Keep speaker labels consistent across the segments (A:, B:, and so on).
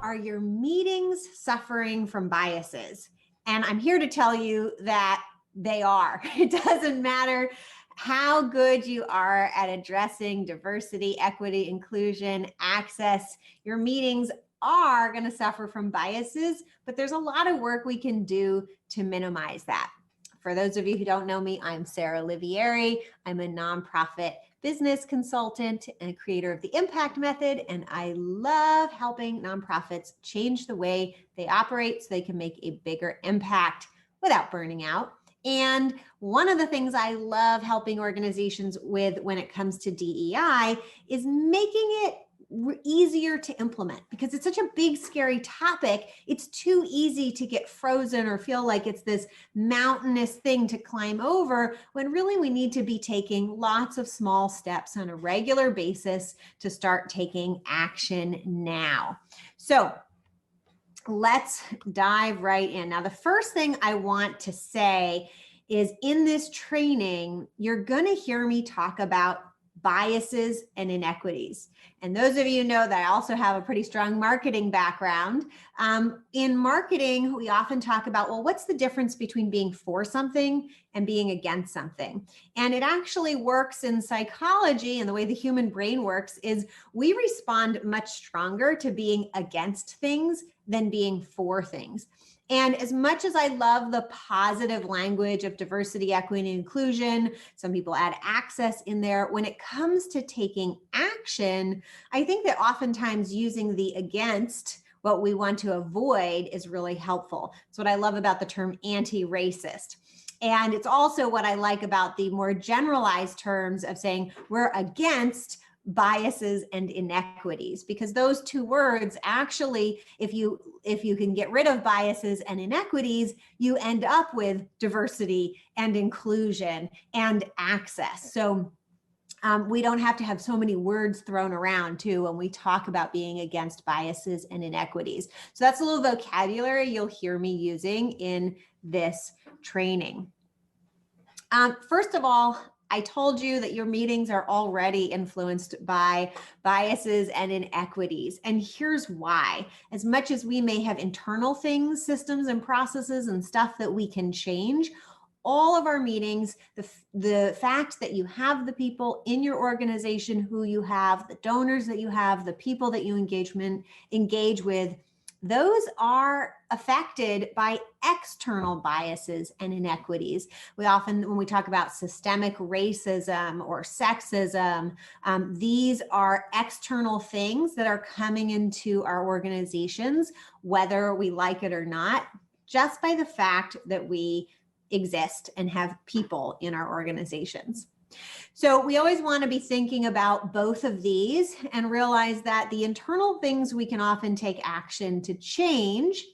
A: are your meetings suffering from biases? And I'm here to tell you that they are. It doesn't matter how good you are at addressing diversity, equity, inclusion, access. Your meetings are going to suffer from biases, but there's a lot of work we can do to minimize that. For those of you who don't know me, I'm Sarah Livieri. I'm a nonprofit business consultant and creator of the Impact Method, and I love helping nonprofits change the way they operate so they can make a bigger impact without burning out. And one of the things I love helping organizations with when it comes to DEI is making it easier to implement, because it's such a big, scary topic. It's too easy to get frozen or feel like it's this mountainous thing to climb over, when really we need to be taking lots of small steps on a regular basis to start taking action now. So let's dive right in. Now, the first thing I want to say is, in this training, you're going to hear me talk about biases and inequities. And those of you know that I also have a pretty strong marketing background. In marketing, we often talk about, well, what's the difference between being for something and being against something? And it actually works in psychology, and the way the human brain works is we respond much stronger to being against things than being for things. And as much as I love the positive language of diversity, equity, and inclusion, some people add access in there. When it comes to taking action, I think that oftentimes using the against, what we want to avoid, is really helpful. It's what I love about the term anti-racist. And it's also what I like about the more generalized terms of saying we're against biases and inequities, because those two words actually, if you can get rid of biases and inequities, you end up with diversity and inclusion and access. So we don't have to have so many words thrown around too when we talk about being against biases and inequities. So that's a little vocabulary you'll hear me using in this training. First of all, I told you that your meetings are already influenced by biases and inequities. And here's why. As much as we may have internal things, systems and processes and stuff that we can change, all of our meetings, the fact that you have the people in your organization who you have, the donors that you have, the people that you engage with, those are affected by external biases and inequities. We often, when we talk about systemic racism or sexism, these are external things that are coming into our organizations, whether we like it or not, just by the fact that we exist and have people in our organizations. So we always want to be thinking about both of these and realize that the internal things we can often take action to change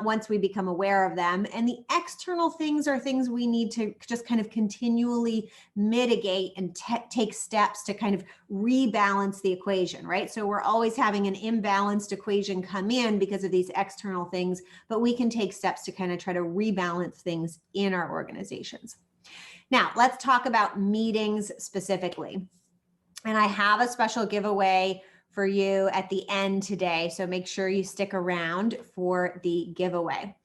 A: once we become aware of them. And the external things are things we need to just kind of continually mitigate and take steps to kind of rebalance the equation, right? So we're always having an imbalanced equation come in because of these external things, but we can take steps to kind of try to rebalance things in our organizations. Now, let's talk about meetings specifically. And I have a special giveaway for you at the end today, so make sure you stick around for the giveaway.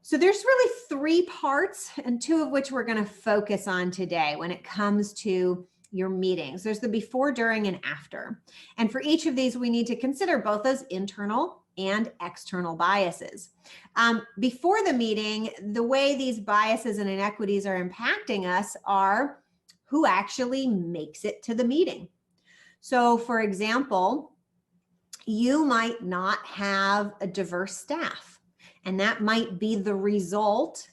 A: So there's really three parts, and two of which we're going to focus on today when it comes to your meetings. There's the before, during, and after. And for each of these, we need to consider both those internal and external biases. Before the meeting, the way these biases and inequities are impacting us are who actually makes it to the meeting. So for example, you might not have a diverse staff, and that might be the result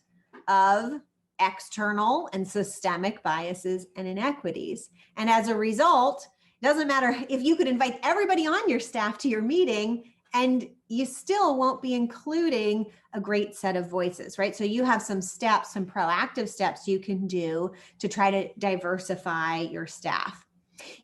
A: of external and systemic biases and inequities. And as a result, it doesn't matter if you could invite everybody on your staff to your meeting, and you still won't be including a great set of voices, right? So you have some steps, some proactive steps you can do to try to diversify your staff.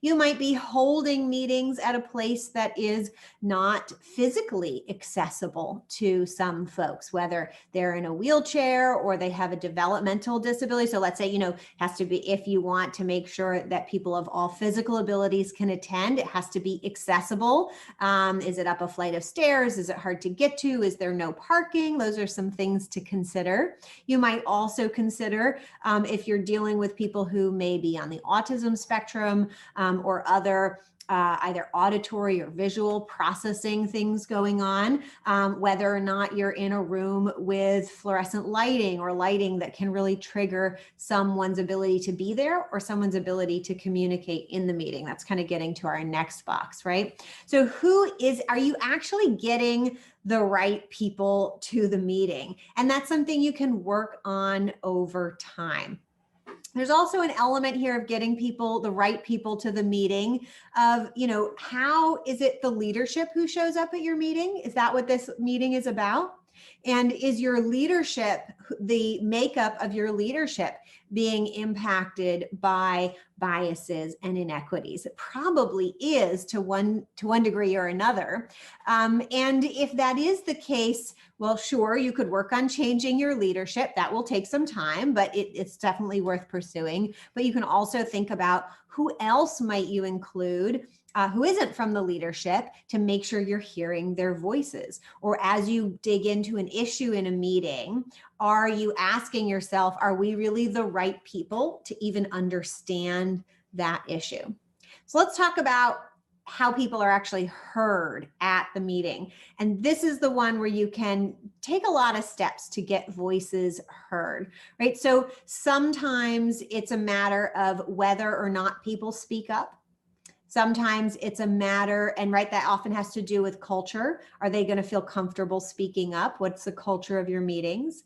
A: You might be holding meetings at a place that is not physically accessible to some folks, whether they're in a wheelchair or they have a developmental disability. So let's say, has to be, if you want to make sure that people of all physical abilities can attend, it has to be accessible. Is it up a flight of stairs? Is it hard to get to? Is there no parking? Those are some things to consider. You might also consider if you're dealing with people who may be on the autism spectrum, or other either auditory or visual processing things going on, whether or not you're in a room with fluorescent lighting or lighting that can really trigger someone's ability to be there or someone's ability to communicate in the meeting. That's kind of getting to our next box, right? So are you actually getting the right people to the meeting? And that's something you can work on over time. There's also an element here of getting the right people to the meeting of, how is it the leadership who shows up at your meeting? Is that what this meeting is about? And is your leadership, the makeup of your leadership, being impacted by biases and inequities? It probably is to one degree or another. And if that is the case, well, sure, you could work on changing your leadership. That will take some time, but it's definitely worth pursuing. But you can also think about who else might you include who isn't from the leadership to make sure you're hearing their voices. Or as you dig into an issue in a meeting, are you asking yourself, are we really the right people to even understand that issue? So let's talk about how people are actually heard at the meeting. And this is the one where you can take a lot of steps to get voices heard, right? So sometimes it's a matter of whether or not people speak up. Sometimes it's a matter, and right, that often has to do with culture. Are they going to feel comfortable speaking up? What's the culture of your meetings?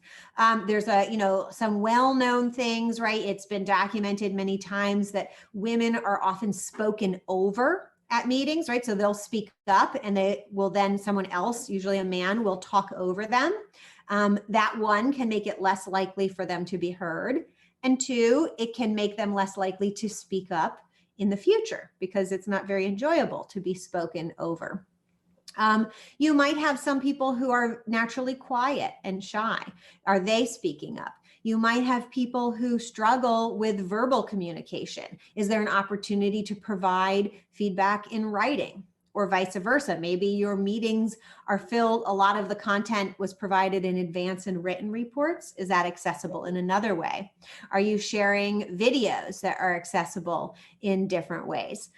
A: There's some well-known things, right? It's been documented many times that women are often spoken over at meetings, right? So they'll speak up and someone else, usually a man, will talk over them. That one can make it less likely for them to be heard. And two, it can make them less likely to speak up in the future because it's not very enjoyable to be spoken over. You might have some people who are naturally quiet and shy. Are they speaking up? You might have people who struggle with verbal communication. Is there an opportunity to provide feedback in writing? Or vice versa. Maybe your meetings are filled, a lot of the content was provided in advance in written reports. Is that accessible in another way? Are you sharing videos that are accessible in different ways?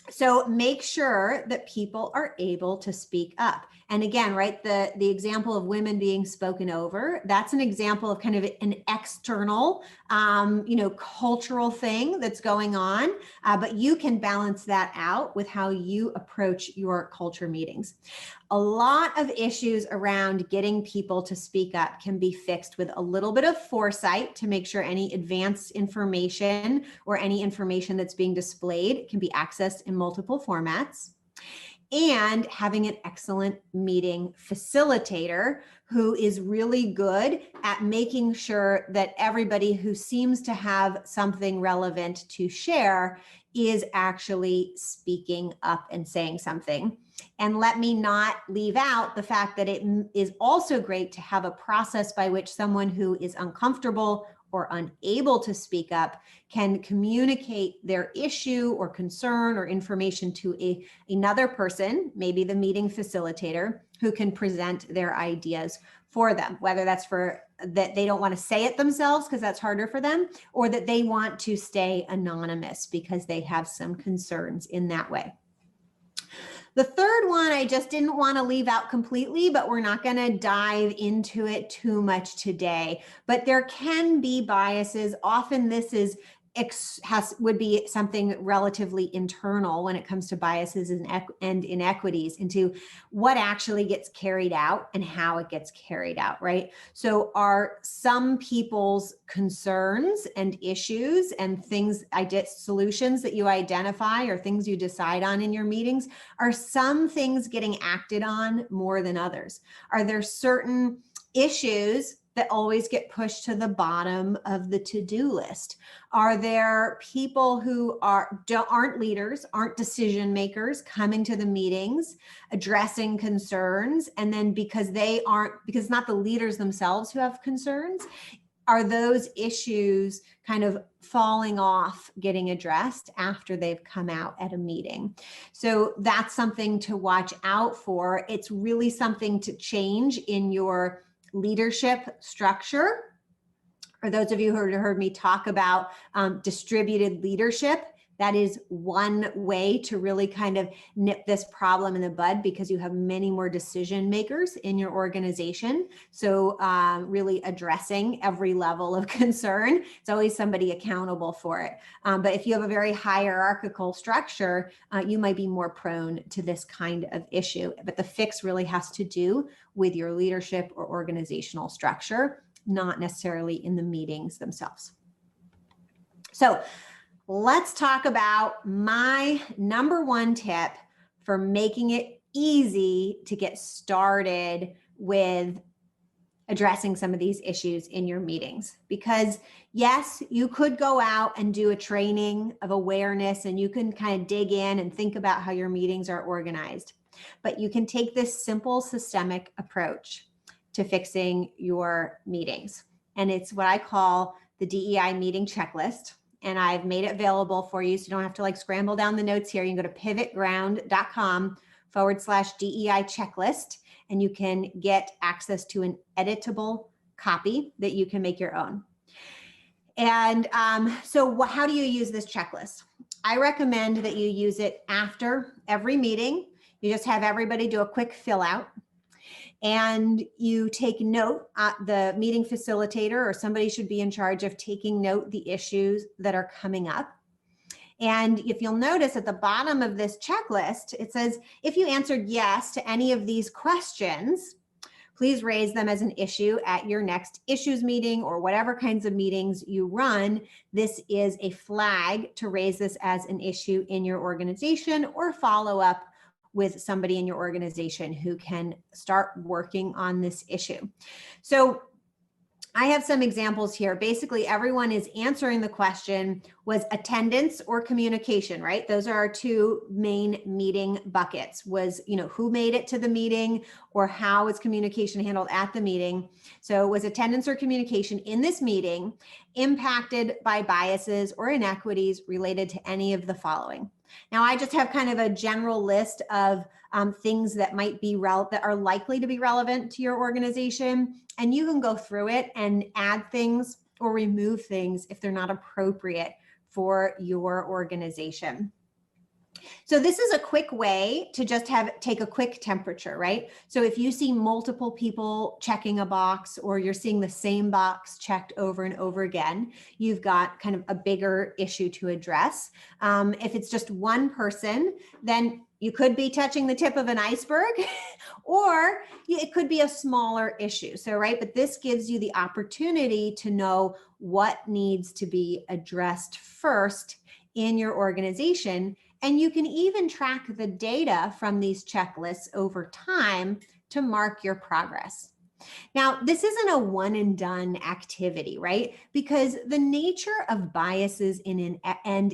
A: So make sure that people are able to speak up. And again, right, the example of women being spoken over, that's an example of kind of an external, cultural thing that's going on, but you can balance that out with how you approach your culture meetings. A lot of issues around getting people to speak up can be fixed with a little bit of foresight to make sure any advanced information or any information that's being displayed can be accessed in multiple formats, and having an excellent meeting facilitator who is really good at making sure that everybody who seems to have something relevant to share is actually speaking up and saying something. And let me not leave out the fact that it is also great to have a process by which someone who is uncomfortable or unable to speak up can communicate their issue or concern or information to another person, maybe the meeting facilitator, who can present their ideas for them, whether that's for that they don't want to say it themselves because that's harder for them, or that they want to stay anonymous because they have some concerns in that way. The third one I just didn't want to leave out completely, but we're not going to dive into it too much today. But there can be biases. Often this would be something relatively internal when it comes to biases and inequities into what actually gets carried out and how it gets carried out, right? So are some people's concerns and issues and solutions that you identify or things you decide on in your meetings, are some things getting acted on more than others? Are there certain issues that always get pushed to the bottom of the to-do list? Are there people who aren't leaders, aren't decision makers, coming to the meetings, addressing concerns, and then because it's not the leaders themselves who have concerns, are those issues kind of falling off getting addressed after they've come out at a meeting? So that's something to watch out for. It's really something to change in your leadership structure. For those of you who heard me talk about distributed leadership, that is one way to really kind of nip this problem in the bud, because you have many more decision makers in your organization. So really addressing every level of concern. It's always somebody accountable for it. But if you have a very hierarchical structure, you might be more prone to this kind of issue. But the fix really has to do with your leadership or organizational structure, not necessarily in the meetings themselves. So let's talk about my number one tip for making it easy to get started with addressing some of these issues in your meetings. Because yes, you could go out and do a training of awareness and you can kind of dig in and think about how your meetings are organized. But you can take this simple systemic approach to fixing your meetings. And it's what I call the DEI meeting checklist. And I've made it available for you, so you don't have to like scramble down the notes here. You can go to pivotground.com/DEI checklist, and you can get access to an editable copy that you can make your own. And so how do you use this checklist? I recommend that you use it after every meeting. You just have everybody do a quick fill out. And you take note, the meeting facilitator or somebody should be in charge of taking note the issues that are coming up. And if you'll notice at the bottom of this checklist, it says, if you answered yes to any of these questions, please raise them as an issue at your next issues meeting or whatever kinds of meetings you run. This is a flag to raise this as an issue in your organization or follow up with somebody in your organization who can start working on this issue. So I have some examples here. Basically, everyone is answering the question, was attendance or communication, right? Those are our two main meeting buckets. Was, who made it to the meeting, or how is communication handled at the meeting? So was attendance or communication in this meeting impacted by biases or inequities related to any of the following? Now, I just have kind of a general list of things that might be that are likely to be relevant to your organization, and you can go through it and add things or remove things if they're not appropriate for your organization. So this is a quick way to just take a quick temperature, right? So if you see multiple people checking a box, or you're seeing the same box checked over and over again, you've got kind of a bigger issue to address. If it's just one person, then you could be touching the tip of an iceberg, or it could be a smaller issue. So, right, but this gives you the opportunity to know what needs to be addressed first in your organization. And you can even track the data from these checklists over time to mark your progress. Now, this isn't a one and done activity, right? Because the nature of biases and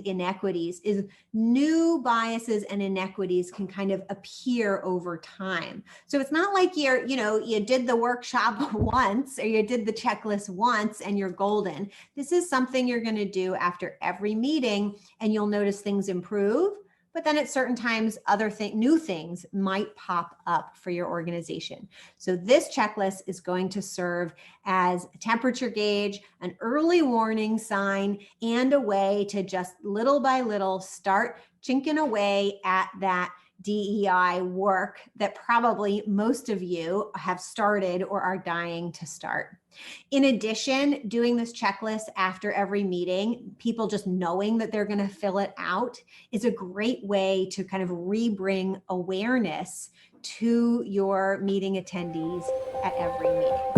A: inequities is new biases and inequities can kind of appear over time. So it's not like you did the workshop once, or you did the checklist once and you're golden. This is something you're going to do after every meeting, and you'll notice things improve. But then at certain times, new things might pop up for your organization. So this checklist is going to serve as a temperature gauge, an early warning sign, and a way to just little by little start chinking away at that DEI work that probably most of you have started or are dying to start. In addition, doing this checklist after every meeting, people just knowing that they're going to fill it out, is a great way to kind of rebring awareness to your meeting attendees at every meeting.